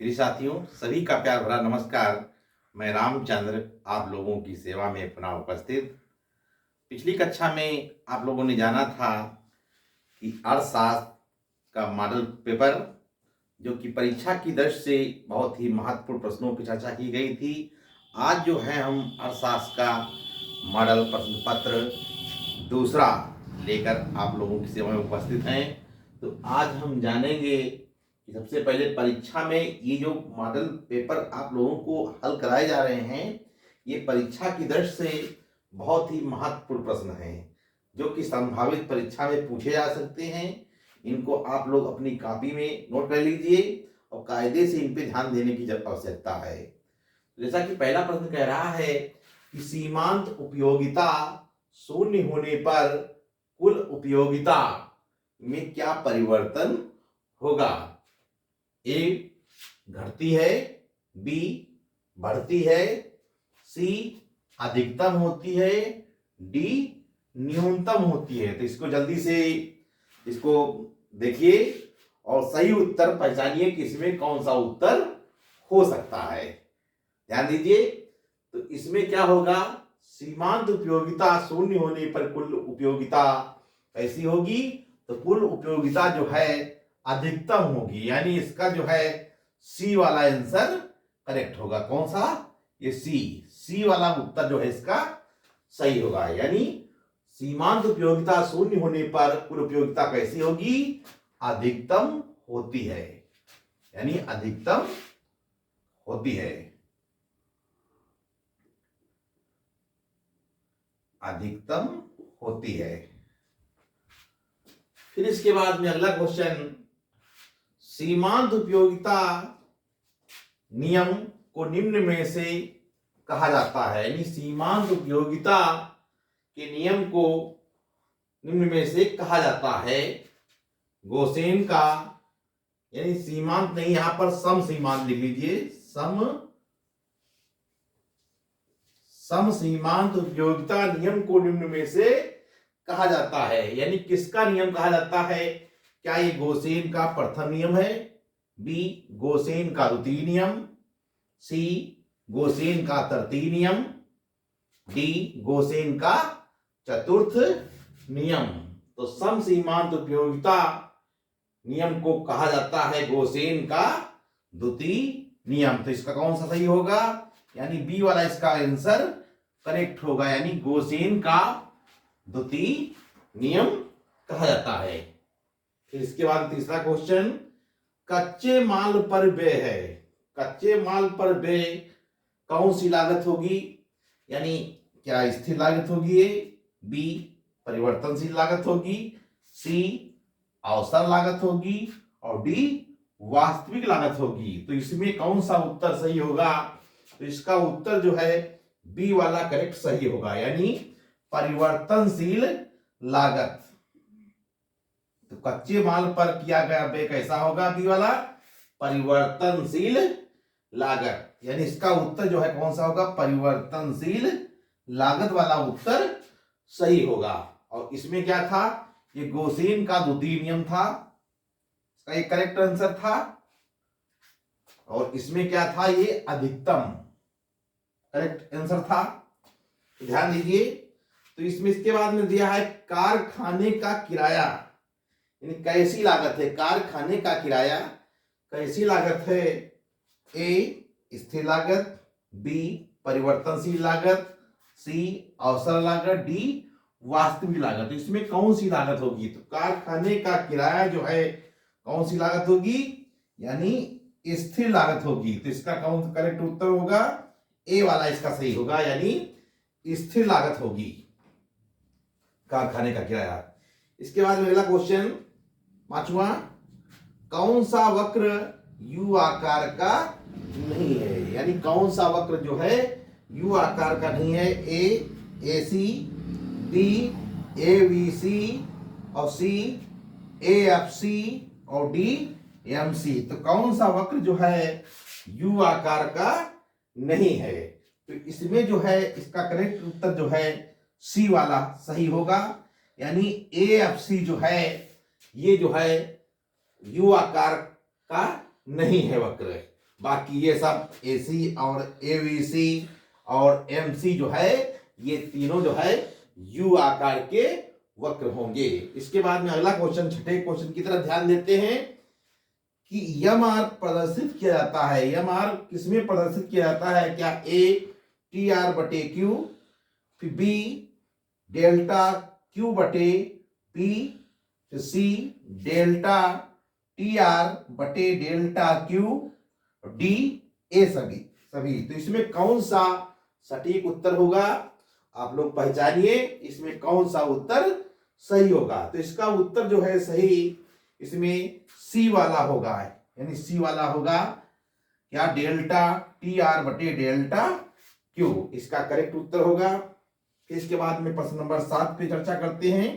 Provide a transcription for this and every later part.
प्रिय साथियों, सभी का प्यार भरा नमस्कार। मैं रामचंद्र आप लोगों की सेवा में पुनः उपस्थित। पिछली कक्षा में आप लोगों ने जाना था कि अर्थशास्त्र का मॉडल पेपर, जो कि परीक्षा की दृष्टि से बहुत ही महत्वपूर्ण प्रश्नों की चर्चा की गई थी। आज जो है हम अर्थशास्त्र का मॉडल प्रश्न पत्र दूसरा लेकर आप लोगों की सेवा में उपस्थित हैं। तो आज हम जानेंगे कि सबसे पहले परीक्षा में ये जो मॉडल पेपर आप लोगों को हल कराए जा रहे हैं, ये परीक्षा की दृष्टि से बहुत ही महत्वपूर्ण प्रश्न हैं, जो कि संभावित परीक्षा में पूछे जा सकते हैं। इनको आप लोग अपनी कॉपी में नोट कर लीजिए और कायदे से इन पे ध्यान देने की आवश्यकता है। जैसा कि पहला प्रश्न कह रहा है कि सीमांत उपयोगिता शून्य होने पर कुल उपयोगिता में क्या परिवर्तन होगा। ए घटती है, बी बढ़ती है, सी अधिकतम होती है, डी न्यूनतम होती है। तो इसको जल्दी से इसको देखिए और सही उत्तर पहचानिए कि इसमें कौन सा उत्तर हो सकता है। ध्यान दीजिए, तो इसमें क्या होगा, सीमांत उपयोगिता शून्य होने पर कुल उपयोगिता ऐसी होगी, तो कुल उपयोगिता जो है अधिकतम होगी, यानी इसका जो है सी वाला आंसर करेक्ट होगा। कौन सा, ये सी वाला उत्तर जो है इसका सही होगा। यानी सीमांत उपयोगिता शून्य होने पर कुल उपयोगिता कैसी होगी, अधिकतम होती है, यानी अधिकतम होती है, अधिकतम होती है। फिर इसके बाद में अगला क्वेश्चन, सीमांत उपयोगिता नियम को निम्न में से कहा जाता है, यानी सीमांत उपयोगिता के नियम को निम्न में से कहा जाता है। गोसेन का, यानी सीमांत नहीं, यहां पर सम सीमांत लिख लीजिए, सम सीमांत उपयोगिता नियम को निम्न में से कहा जाता है। यानी किसका नियम कहा जाता है, क्या ये गोसेन का प्रथम नियम है, बी गोसेन का द्वितीय नियम, सी गोसेन का तृतीय नियम, डी गोसेन का चतुर्थ नियम। तो सम सीमांत उपयोगिता नियम को कहा जाता है गोसेन का द्वितीय नियम। तो इसका कौन सा सही होगा, यानी बी वाला इसका आंसर करेक्ट होगा, यानी गोसेन का द्वितीय नियम कहा जाता है। फिर इसके बाद तीसरा क्वेश्चन, कच्चे माल पर व्यय है, कच्चे माल पर व्यय कौन सी लागत होगी, यानी क्या स्थिर लागत होगी, बी परिवर्तनशील लागत होगी, सी अवसर लागत होगी और डी वास्तविक लागत होगी। तो इसमें कौन सा उत्तर सही होगा, तो इसका उत्तर जो है बी वाला करेक्ट सही होगा, यानी परिवर्तनशील लागत। तो कच्चे माल पर किया गया व्यय कैसा होगा, बी वाला परिवर्तनशील लागत, यानी इसका उत्तर जो है कौन सा होगा, परिवर्तनशील लागत वाला उत्तर सही होगा। और इसमें क्या था, ये गोसेन का द्वितीय नियम था, इसका एक करेक्ट आंसर था। और इसमें क्या था, ये अधिकतम करेक्ट आंसर था। तो ध्यान दीजिए, तो इसमें इसके बाद में दिया है कारखाने का किराया, यानी कैसी लागत है, कारखाने का किराया कैसी लागत है, ए स्थिर लागत, बी परिवर्तनशील लागत, सी अवसर लागत, डी वास्तविक लागत। तो इसमें कौन सी लागत होगी, तो कारखाने का किराया जो है कौन सी लागत होगी, यानी स्थिर लागत होगी। तो इसका कौन सा करेक्ट उत्तर होगा, ए वाला इसका सही होगा, यानी स्थिर लागत होगी कारखाने का किराया। इसके बाद में अगला क्वेश्चन पांचवा, कौन सा वक्र यू आकार का नहीं है, यानी कौन सा वक्र जो है यू आकार का नहीं है, ए सी, बी ए बी सी और सी ए एफ सी और डी एम सी। तो कौन सा वक्र जो है यू आकार का नहीं है, तो इसमें जो है इसका करेक्ट उत्तर जो है सी वाला सही होगा, यानी ए एफ सी जो है ये जो है यू आकार का नहीं है वक्र। बाकी ये सब AC और ABC और MC जो है ये तीनों जो है U आकार के वक्र होंगे। इसके बाद में अगला क्वेश्चन, छठे क्वेश्चन की तरफ ध्यान देते हैं कि यम आर प्रदर्शित किया जाता है। यम आर किसमें प्रदर्शित किया जाता है? क्या A TR बटे Q, फिर B डेल्टा Q बटे P, फिर C डेल्टा TR बटे डेल्टा Q, D A सभी। तो इसमें कौन सा सटीक उत्तर होगा? आप लोग पहचानिए इसमें कौन सा उत्तर सही होगा। तो इसका उत्तर जो है सही इसमें C वाला होगा, यानी C वाला होगा। क्या? डेल्टा TR बटे डेल्टा Q इसका करेक्ट उत्तर होगा। इसके बाद में प्रश्न नंबर 7 पे चर्चा करते हैं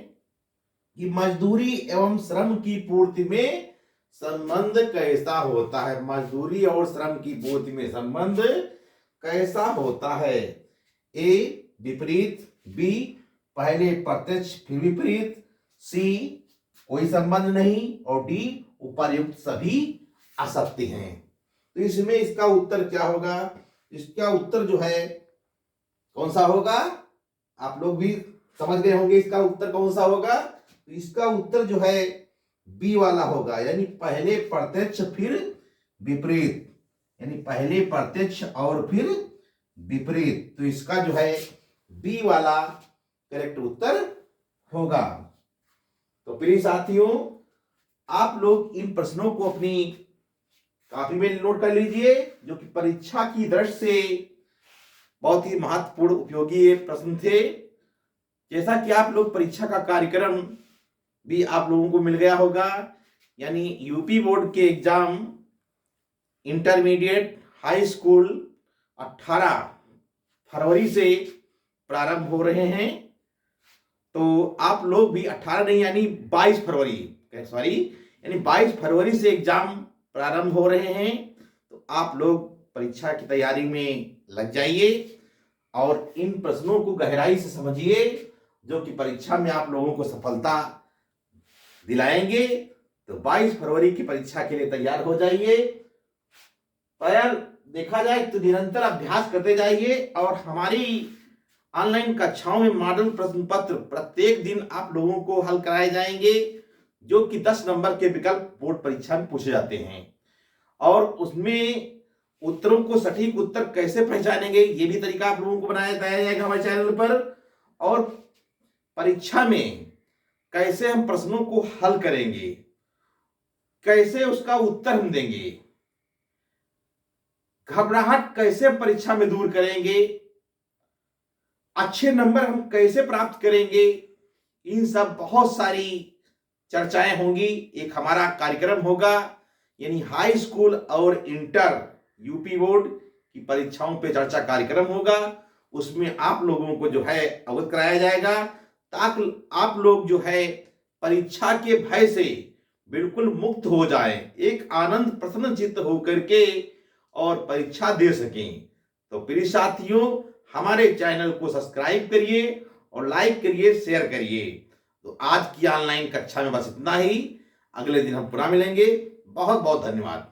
कि मजदूरी एवं श्रम की पूर्ति में संबंध कैसा होता है। मजदूरी और श्रम की पूर्ति में संबंध कैसा होता है? A विपरीत, B पहले प्रत्यक्ष फिर विपरीत, C कोई संबंध नहीं और D उपर्युक्त सभी असत्य हैं। तो इसमें इसका उत्तर क्या होगा? इसका उत्तर जो है कौन सा होगा? आप लोग भी समझ गए होंगे इसका उत्तर कौन सा होगा। तो इसका उत्तर जो है B वाला होगा, यानी पहले प्रत्यक्ष फिर विपरीत, यानी पहले प्रत्यक्ष और फिर विपरीत। तो इसका जो है B वाला करेक्ट उत्तर होगा। तो प्रिय साथियों, आप लोग इन प्रश्नों को अपनी कॉपी में नोट कर लीजिए, जो कि परीक्षा की दृष्टि से बहुत ही महत्वपूर्ण उपयोगी ये प्रश्न थे। जैसा कि आप लोग परीक्षा का कार्यक्रम भी आप लोगों को मिल गया होगा, यानी यूपी बोर्ड के एग्जाम इंटरमीडिएट हाई स्कूल 18 फरवरी से प्रारंभ हो रहे हैं। तो आप लोग भी 18 नहीं यानी 22 फरवरी से एग्जाम प्रारंभ हो रहे हैं। तो आप लोग परीक्षा की तैयारी में लग जाइए और इन प्रश्नों को गहराई से समझिए, जो कि परीक्षा में आप लोगों को सफलता दिलाएंगे। तो 22 फरवरी की परीक्षा के लिए तैयार हो जाइए। तैयार देखा जाए तो निरंतर अभ्यास करते जाइए और हमारी ऑनलाइन कक्षाओं में मॉडल प्रश्न पत्र प्रत्येक दिन आप लोगों को हल कराए जाएंगे, जो कि 10 नंबर के विकल्प बोर्ड परीक्षा में पूछे जाते हैं। और उसमें उत्तरों को सटीक उत्तर कैसे पहचानेंगे ये भी तरीका आप लोगों को बनाया जाएगा हमारे चैनल पर। और परीक्षा में कैसे हम प्रश्नों को हल करेंगे, कैसे उसका उत्तर हम देंगे, घबराहट कैसे परीक्षा में दूर करेंगे, अच्छे नंबर हम कैसे प्राप्त करेंगे, इन सब बहुत सारी चर्चाएं होंगी। एक हमारा कार्यक्रम होगा, यानी हाई स्कूल और इंटर यूपी बोर्ड की परीक्षाओं पे चर्चा कार्यक्रम होगा। उसमें आप लोगों को जो है अवगत कराया जाएगा, ताकि आप लोग जो है परीक्षा के भय से बिल्कुल मुक्त हो जाएं, एक आनंद प्रसन्न चित्त होकर के और परीक्षा दे सकें। तो प्रिय साथियों, हमारे चैनल को सब्सक्राइब करिए और लाइक करिए, शेयर करिए। तो आज की ऑनलाइन कक्षा में बस इतना ही। अगले दिन हम पुनः मिलेंगे। बहुत बहुत धन्यवाद।